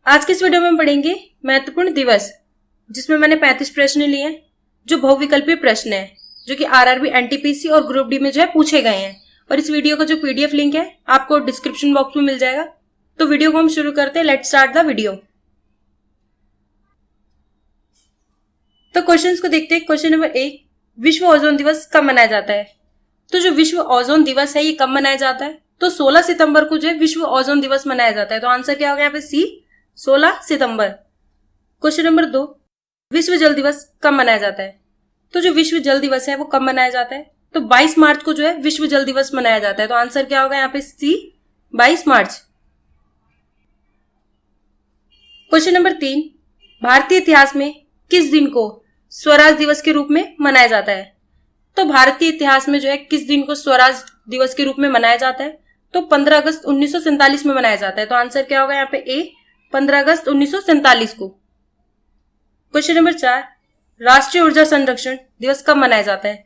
आज की इस वीडियो में हम पढ़ेंगे महत्वपूर्ण दिवस, जिसमें मैंने 35 प्रश्न लिए हैं जो बहुविकल्पीय प्रश्न है, जो कि आरआरबी, एनटीपीसी और ग्रुप डी में जो है पूछे गए हैं। और इस वीडियो का जो पीडीएफ लिंक है आपको डिस्क्रिप्शन बॉक्स में मिल जाएगा। तो वीडियो को हम शुरू करते हैं। Let's start the video. तो क्वेश्चंस को देखते हैं। क्वेश्चन नंबर 1, विश्व ओजोन दिवस कब मनाया जाता है? तो जो विश्व ओजोन दिवस है ये कब मनाया जाता है? तो 16 सितंबर को जो है विश्व ओजोन दिवस मनाया जाता है। तो आंसर क्या होगा यहाँ पे? सी, 16 सितंबर। क्वेश्चन नंबर 2, विश्व जल दिवस कब मनाया जाता है? तो जो विश्व जल दिवस है वो कब मनाया जाता है? तो 22 मार्च को जो है विश्व जल दिवस मनाया जाता है। तो आंसर क्या होगा यहाँ पे? सी, 22 मार्च। क्वेश्चन नंबर 3, भारतीय इतिहास में किस दिन को स्वराज दिवस के रूप में मनाया जाता है? तो भारतीय इतिहास में जो है किस दिन को स्वराज दिवस के रूप में मनाया जाता है? तो 15 अगस्त 1947 में मनाया जाता है। तो आंसर क्या होगा यहाँ पे? ए, 15 अगस्त 1947 को। क्वेश्चन नंबर 4, राष्ट्रीय ऊर्जा संरक्षण दिवस कब मनाया जाता है?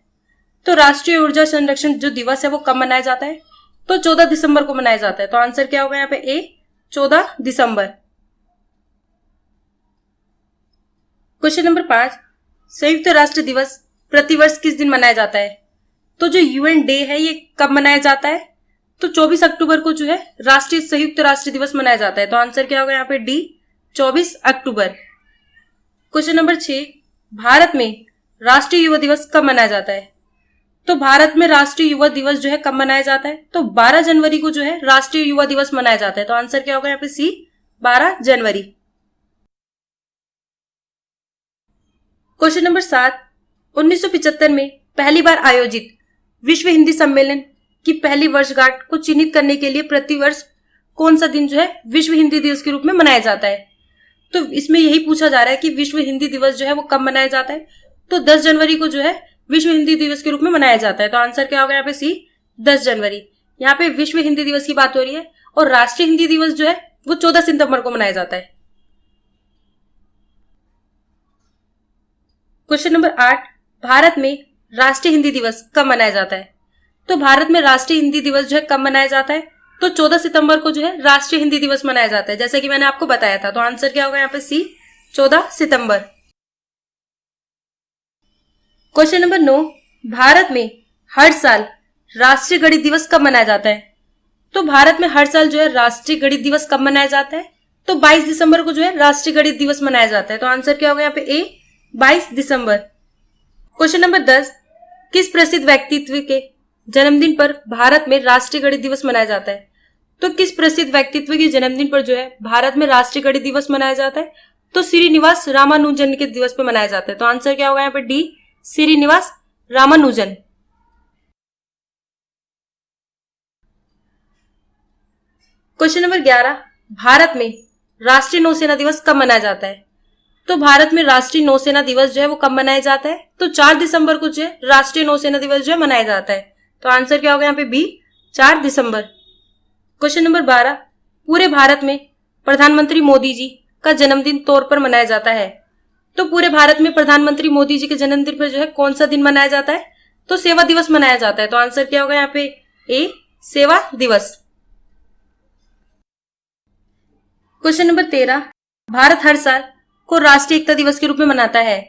तो राष्ट्रीय ऊर्जा संरक्षण जो दिवस है वो कब मनाया जाता है? तो 14 दिसंबर को मनाया जाता है। तो आंसर क्या होगा यहाँ पे? ए, 14 दिसंबर। क्वेश्चन नंबर 5, संयुक्त राष्ट्र दिवस प्रतिवर्ष किस दिन मनाया जाता है? तो जो यूएन डे है ये कब मनाया जाता है? तो 24 अक्टूबर को जो है राष्ट्रीय संयुक्त राष्ट्र दिवस मनाया जाता है। तो आंसर क्या होगा यहाँ पे? डी, 24 अक्टूबर। क्वेश्चन नंबर 6, भारत में राष्ट्रीय युवा दिवस कब मनाया जाता है? तो भारत में राष्ट्रीय युवा दिवस जो है कब मनाया जाता है? तो 12 जनवरी को जो है राष्ट्रीय युवा दिवस मनाया जाता है। तो आंसर क्या होगा यहाँ पे? सी, 12 जनवरी। क्वेश्चन नंबर 7, 1975 में पहली बार आयोजित विश्व हिंदी सम्मेलन की पहली वर्षगांठ को चिन्हित करने के लिए प्रतिवर्ष कौन सा दिन जो है विश्व हिंदी दिवस के रूप में मनाया जाता है? तो इसमें यही पूछा जा रहा है कि विश्व हिंदी दिवस जो है वो कब मनाया जाता है? तो 10 जनवरी को जो है विश्व हिंदी दिवस के रूप में मनाया जाता है। तो आंसर क्या होगा यहाँ पे? सी, 10 जनवरी। यहाँ पे विश्व हिंदी दिवस की बात हो रही है और राष्ट्रीय हिंदी दिवस जो है वो 14 सितंबर को मनाया जाता है। क्वेश्चन नंबर 8, भारत में राष्ट्रीय हिंदी दिवस कब मनाया जाता है? तो भारत में राष्ट्रीय हिंदी दिवस जो है कब मनाया जाता है? तो 14 सितंबर को जो है राष्ट्रीय हिंदी दिवस मनाया जाता है, जैसे कि मैंने आपको बताया था। तो आंसर क्या होगा यहाँ पे? सी, 14 सितंबर। क्वेश्चन नंबर 9, भारत में हर साल राष्ट्रीय गणित दिवस कब मनाया जाता है? तो भारत में हर साल जो है राष्ट्रीय गणित दिवस कब मनाया जाता है? तो 22 दिसंबर को जो है राष्ट्रीय गणित दिवस मनाया जाता है। तो आंसर क्या होगा यहाँ पे? ए, 22 दिसंबर। क्वेश्चन नंबर 10, किस प्रसिद्ध व्यक्तित्व के जन्मदिन पर भारत में राष्ट्रीय गणित दिवस मनाया जाता है? तो किस प्रसिद्ध व्यक्तित्व के जन्मदिन पर जो है भारत में राष्ट्रीय गणित दिवस मनाया जाता है? तो श्रीनिवास रामानुजन के दिवस पर मनाया जाता है। तो आंसर क्या होगा यहाँ पे? D, Srinivasa Ramanujan. Question number 11, Bharat में राष्ट्रीय नौसेना दिवस कब मनाया जाता है? तो भारत में राष्ट्रीय नौसेना दिवस जो है वो कब मनाया जाता है? तो 4 दिसंबर को जो है राष्ट्रीय नौसेना दिवस जो है मनाया जाता है। तो आंसर क्या होगा यहाँ पे? बी, 4 दिसंबर। क्वेश्चन नंबर 12, पूरे भारत में प्रधानमंत्री मोदी जी का जन्मदिन तौर पर मनाया जाता है। तो पूरे भारत में प्रधानमंत्री मोदी जी के जन्मदिन पर जो है कौन सा दिन मनाया जाता है? तो सेवा दिवस मनाया जाता है। तो आंसर क्या होगा यहाँ पे? ए, सेवा दिवस। क्वेश्चन नंबर 13, भारत हर साल को राष्ट्रीय एकता दिवस के रूप में मनाता है।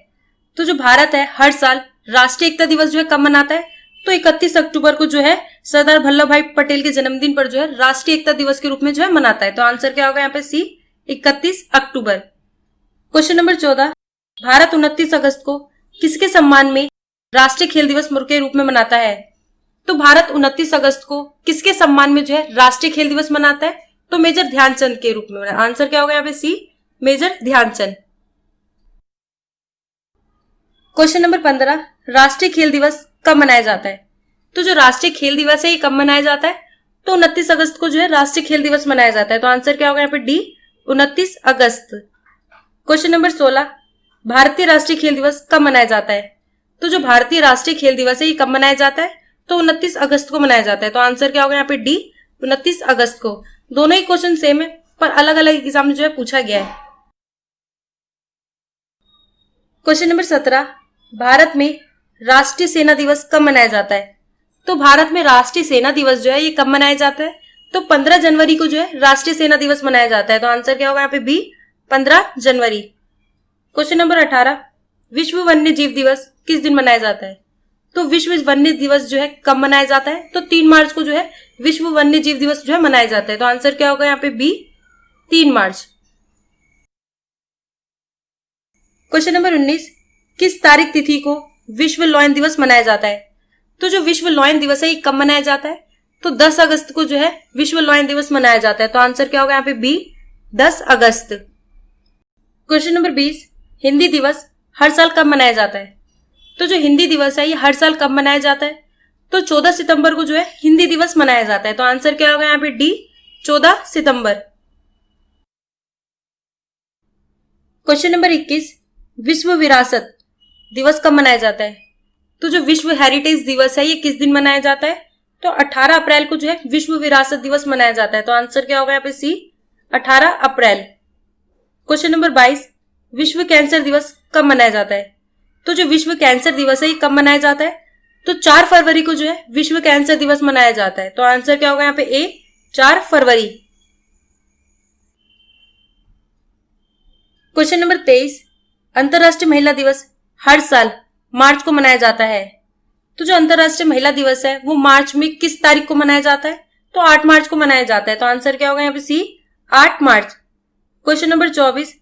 तो जो भारत है हर साल राष्ट्रीय एकता दिवस जो है कब मनाता है? तो 31 अक्टूबर को जो है सरदार वल्लभ भाई पटेल के जन्मदिन पर जो है राष्ट्रीय एकता दिवस के रूप में जो है मनाता है। तो आंसर क्या होगा यहाँ पे? सी, 31 अक्टूबर। क्वेश्चन नंबर 14, भारत 29 अगस्त को किसके सम्मान में राष्ट्रीय खेल दिवस के रूप में मनाता है? तो भारत 29 अगस्त को किसके सम्मान में जो है राष्ट्रीय खेल दिवस मनाता है? तो मेजर ध्यानचंद के रूप में। आंसर क्या होगा यहाँ पे? सी, मेजर ध्यानचंद। क्वेश्चन नंबर 15, राष्ट्रीय खेल दिवस कब मनाया जाता है? तो जो राष्ट्रीय खेल दिवस है ये कब मनाया जाता है? तो 29 अगस्त को जो है राष्ट्रीय खेल दिवस मनाया जाता है। तो आंसर क्या होगा यहाँ पे? डी, 29 अगस्त। क्वेश्चन नंबर 16, भारतीय राष्ट्रीय खेल दिवस कब मनाया जाता है? तो जो भारतीय राष्ट्रीय खेल दिवस है ये कब मनाया जाता है? तो 29 अगस्त को मनाया जाता है। तो आंसर क्या होगा यहाँ पे? डी, 29 अगस्त को। दोनों ही क्वेश्चन सेम है पर अलग अलग एग्जाम में जो है पूछा गया है। क्वेश्चन नंबर 17, भारत में राष्ट्रीय सेना दिवस कब मनाया जाता है? तो भारत में राष्ट्रीय सेना दिवस जो है ये कब मनाया जाता है? तो 15 जनवरी को जो है राष्ट्रीय सेना दिवस मनाया जाता है। तो आंसर क्या होगा यहाँ पे? बी, 15 जनवरी। क्वेश्चन नंबर 18, विश्व वन्य जीव दिवस किस दिन मनाया जाता है? तो विश्व वन्य दिवस जो है कब मनाया जाता है? तो 3 मार्च को जो है विश्व वन्य जीव दिवस जो है मनाया जाता है। तो आंसर क्या होगा यहाँ पे? बी, 3 मार्च। क्वेश्चन नंबर 19, किस तारीख तिथि को विश्व लॉयन दिवस मनाया जाता है? तो जो विश्व लॉयन दिवस है ये कब मनाया जाता है? तो 10 अगस्त को जो है विश्व लॉयन दिवस मनाया जाता है। तो आंसर क्या होगा यहाँ पे? बी, 10 अगस्त। क्वेश्चन नंबर 20, हिंदी दिवस हर साल कब मनाया जाता है? तो जो हिंदी दिवस है ये हर साल कब मनाया जाता है? तो 14 सितंबर को जो है हिंदी दिवस मनाया जाता है। तो आंसर क्या होगा यहाँ पे? डी, 14 सितंबर। क्वेश्चन नंबर 21, विश्व विरासत दिवस कब मनाया जाता है? तो जो विश्व हेरिटेज दिवस है ये किस दिन मनाया जाता है? तो 18 अप्रैल को जो है विश्व विरासत दिवस मनाया जाता है। तो आंसर क्या होगा यहाँ पे? सी, 18 अप्रैल। क्वेश्चन नंबर 22, विश्व कैंसर दिवस कब मनाया जाता है? तो जो विश्व कैंसर दिवस है ये कब मनाया जाता है? तो 4 फरवरी को जो है विश्व कैंसर दिवस मनाया जाता है। तो आंसर क्या होगा यहाँ पे? ए, 4 फरवरी। क्वेश्चन नंबर 23, अंतर्राष्ट्रीय महिला दिवस हर साल मार्च को मनाया जाता है। तो जो अंतर्राष्ट्रीय महिला दिवस है वो मार्च में किस तारीख को मनाया जाता है? तो 8 मार्च को मनाया जाता है। तो आंसर क्या होगा यहाँ पे? सी, 8 मार्च। क्वेश्चन नंबर 24,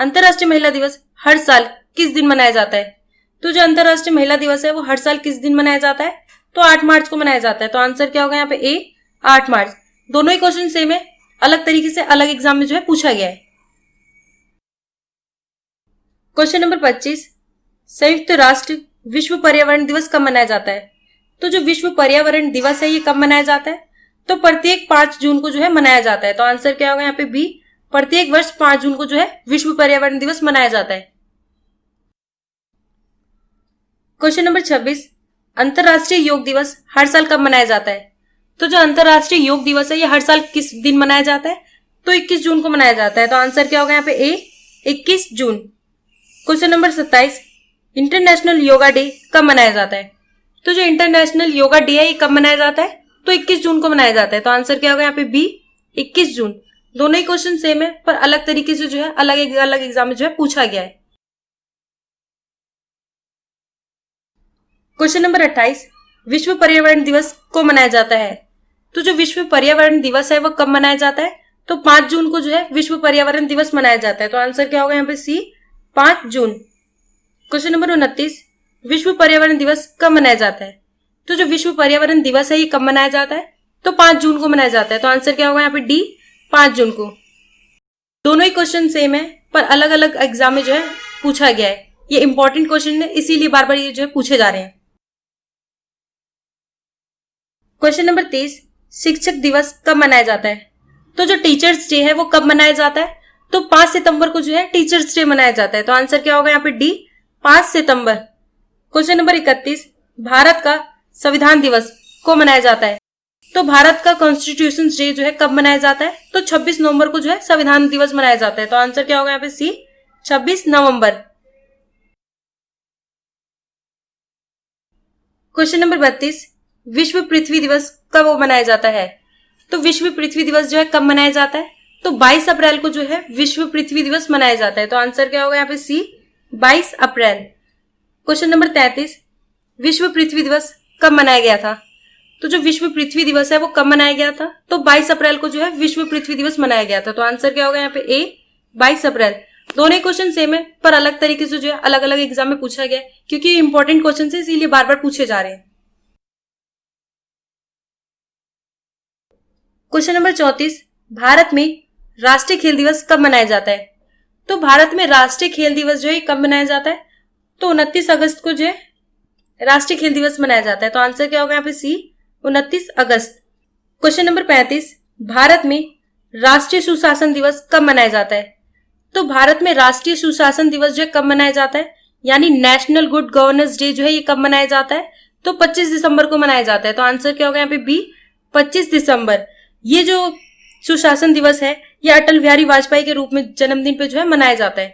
अंतर्राष्ट्रीय महिला दिवस हर साल किस दिन मनाया जाता है? तो जो अंतर्राष्ट्रीय महिला दिवस है वो हर साल किस दिन मनाया जाता है? तो 8 मार्च को मनाया जाता है। तो आंसर क्या होगा यहाँ पे? ए, 8 मार्च। दोनों ही क्वेश्चन सेम है, अलग तरीके से अलग एग्जाम में जो है पूछा गया है। क्वेश्चन नंबर 25, संयुक्त राष्ट्र विश्व पर्यावरण दिवस कब मनाया जाता है? तो जो विश्व पर्यावरण दिवस है ये कब मनाया जाता है? तो प्रत्येक 5 जून को जो है मनाया जाता है। तो आंसर क्या होगा यहाँ पे? बी, प्रत्येक वर्ष 5 जून को जो है विश्व पर्यावरण दिवस मनाया जाता है। क्वेश्चन नंबर 26, अंतर्राष्ट्रीय योग दिवस हर साल कब मनाया जाता है? तो जो अंतर्राष्ट्रीय योग दिवस है ये हर साल किस दिन मनाया जाता है? तो 21 जून को मनाया जाता है। तो आंसर क्या होगा यहाँ पे? A, 21 June. Question number 27, international yoga day कब मनाया जाता है? तो जो इंटरनेशनल योगा डे है ये कब मनाया जाता है? तो 21 जून को मनाया जाता है। तो आंसर क्या होगा यहाँ पे? बी, 21 जून। दोनों ही क्वेश्चन सेम है पर अलग तरीके से जो है अलग अलग एग्जाम में जो है पूछा गया है। क्वेश्चन नंबर 28, विश्व पर्यावरण दिवस को मनाया जाता है। तो जो विश्व पर्यावरण दिवस है वो कब मनाया जाता है? तो 5 जून को जो है विश्व पर्यावरण दिवस मनाया जाता है। तो आंसर क्या होगा यहाँ पे? सी, 5 जून। क्वेश्चन नंबर 29, विश्व पर्यावरण दिवस कब मनाया जाता है? तो जो विश्व पर्यावरण दिवस है ये कब मनाया जाता है? तो 5 जून को मनाया जाता है। तो आंसर क्या होगा यहाँ पे? डी, 5 जून को। दोनों ही क्वेश्चन सेम है पर अलग अलग एग्जाम में जो है पूछा गया है। ये इंपॉर्टेंट क्वेश्चन है इसीलिए बार बार ये जो है पूछे जा रहे हैं। क्वेश्चन नंबर 30, शिक्षक दिवस कब मनाया जाता है? तो जो टीचर्स डे है वो कब मनाया जाता है? तो 5 सितंबर को जो है टीचर्स डे मनाया जाता है। तो आंसर क्या होगा यहाँ पे? डी, 5 सितंबर। क्वेश्चन नंबर 31, भारत का संविधान दिवस को मनाया जाता है। तो भारत का कॉन्स्टिट्यूशन डे जो है कब मनाया जाता है? तो 26 नवंबर को जो है संविधान दिवस मनाया जाता है। तो आंसर क्या होगा यहाँ पे? सी, 26 नवंबर। क्वेश्चन नंबर 32, विश्व पृथ्वी दिवस कब मनाया जाता है? तो विश्व पृथ्वी दिवस जो है कब मनाया जाता है? तो 22 अप्रैल को जो है विश्व पृथ्वी दिवस मनाया जाता है। तो आंसर क्या होगा यहाँ पे? सी, 22 अप्रैल। क्वेश्चन नंबर 33, विश्व पृथ्वी दिवस कब मनाया गया था? तो जो विश्व पृथ्वी दिवस है वो कब मनाया गया था? तो 22 अप्रैल को जो है विश्व पृथ्वी दिवस मनाया गया था। तो आंसर क्या होगा यहाँ पे? ए, 22 अप्रैल। दोनों ही क्वेश्चन सेम है पर अलग तरीके से जो है अलग अलग एग्जाम में पूछा गया है क्योंकि ये इंपॉर्टेंट क्वेश्चन है इसीलिए बार बार पूछे जा रहे हैं। क्वेश्चन नंबर 34, भारत में राष्ट्रीय खेल दिवस कब मनाया जाता है? तो भारत में राष्ट्रीय खेल दिवस जो है कब मनाया जाता है? तो 29 अगस्त को जो है राष्ट्रीय खेल दिवस मनाया जाता है। तो आंसर क्या होगा यहाँ पे? सी, 29 अगस्त। क्वेश्चन नंबर 35, भारत में राष्ट्रीय सुशासन दिवस कब मनाया जाता है? तो भारत में राष्ट्रीय सुशासन दिवस जो है कब मनाया जाता है? यानी नेशनल गुड गवर्नेंस डे जो है ये कब मनाया जाता है? तो 25 दिसंबर को मनाया जाता है। तो आंसर क्या होगा यहाँ पे? बी, 25 दिसंबर। ये जो सुशासन दिवस है ये अटल बिहारी वाजपेयी के रूप में जन्मदिन पे जो है मनाया जाता है।